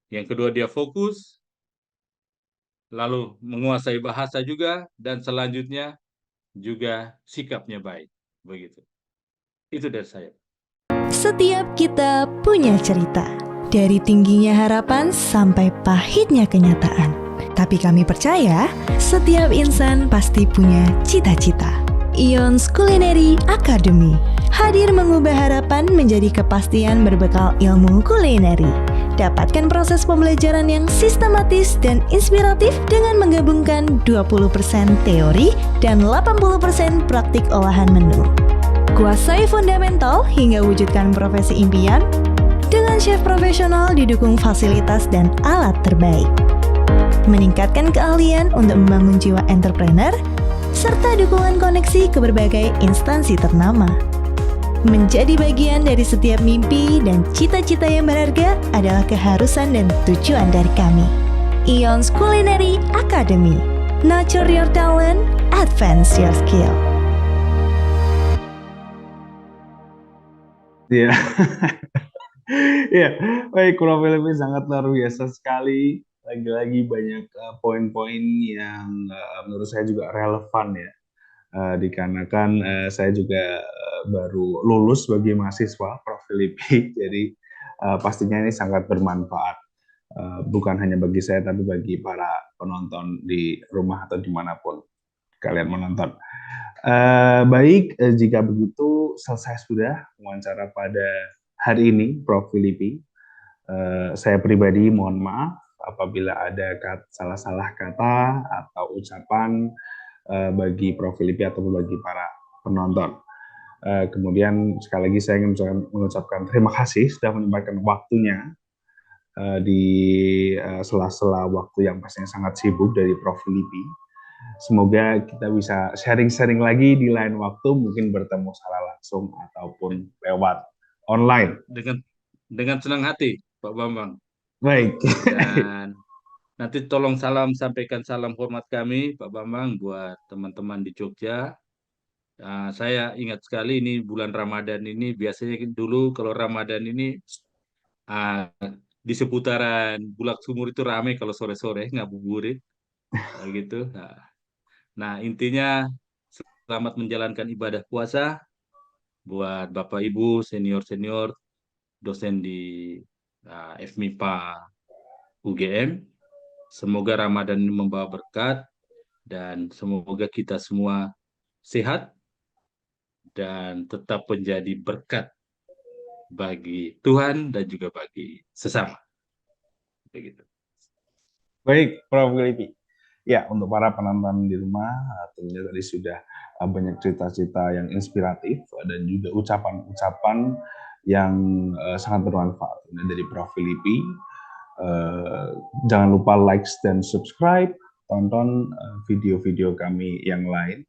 Yang kedua dia fokus, lalu menguasai bahasa juga, dan selanjutnya juga sikapnya baik. Begitu. Itu dari saya. Setiap kita punya cerita, dari tingginya harapan sampai pahitnya kenyataan. Tapi kami percaya, setiap insan pasti punya cita-cita. Ions Culinary Academy hadir mengubah harapan menjadi kepastian berbekal ilmu kulineri. Dapatkan proses pembelajaran yang sistematis dan inspiratif dengan menggabungkan 20% teori dan 80% praktik olahan menu. Kuasai fundamental hingga wujudkan profesi impian dengan chef profesional didukung fasilitas dan alat terbaik. Meningkatkan keahlian untuk membangun jiwa entrepreneur serta dukungan koneksi ke berbagai instansi ternama. Menjadi bagian dari setiap mimpi dan cita-cita yang berharga adalah keharusan dan tujuan dari kami. Ions Culinary Academy. Nurture your talent, advance your skill. Iya. Iya, baik, Prof. Felipi sangat luar biasa sekali. Lagi-lagi banyak poin-poin yang menurut saya juga relevan ya. Dikarenakan saya juga baru lulus sebagai mahasiswa, Prof. Felipi, jadi pastinya ini sangat bermanfaat, bukan hanya bagi saya tapi bagi para penonton di rumah atau dimanapun kalian menonton. Baik, jika begitu selesai sudah wawancara pada hari ini, Prof. Filipi. Saya pribadi mohon maaf apabila ada salah-salah kata atau ucapan bagi Prof. Filipi ataupun bagi para penonton. Kemudian sekali lagi saya ingin mengucapkan terima kasih sudah menyempatkan waktunya di sela-sela waktu yang pastinya sangat sibuk dari Prof. Filipi. Semoga kita bisa sharing-sharing lagi di lain waktu, mungkin bertemu secara langsung ataupun lewat online. Dengan senang hati, Pak Bambang. Baik. Dan nanti tolong sampaikan salam hormat kami, Pak Bambang, buat teman-teman di Jogja. Saya ingat sekali ini bulan Ramadan ini, biasanya dulu kalau Ramadan ini di seputaran Bulak Sumur itu ramai kalau sore-sore ngabuburit gitu. Nah, intinya selamat menjalankan ibadah puasa buat Bapak Ibu senior-senior dosen di FMIPA UGM. Semoga Ramadan ini membawa berkat dan semoga kita semua sehat dan tetap menjadi berkat bagi Tuhan dan juga bagi sesama. Begitu. Baik, Prof. Filipi. Ya, untuk para penonton di rumah, tentunya tadi sudah banyak cerita-cerita yang inspiratif dan juga ucapan-ucapan yang sangat bermanfaat dari Prof. Filipi. Jangan lupa like dan subscribe, tonton video-video kami yang lain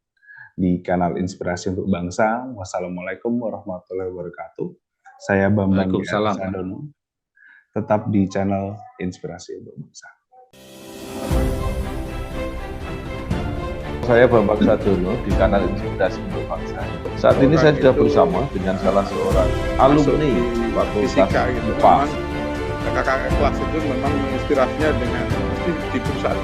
di kanal Inspirasi untuk Bangsa. Wassalamualaikum warahmatullahi wabarakatuh. Saya Bambang Sadono, tetap di channel Inspirasi untuk Bangsa. Saya Bambang Sadono di kanal Inspirasi untuk Bangsa. Saat ini saya sudah bersama dengan salah seorang alumni Fakultas fisika gitu. IPA. Kakak-kakak kelas itu memang inspirasinya dengan di pusat.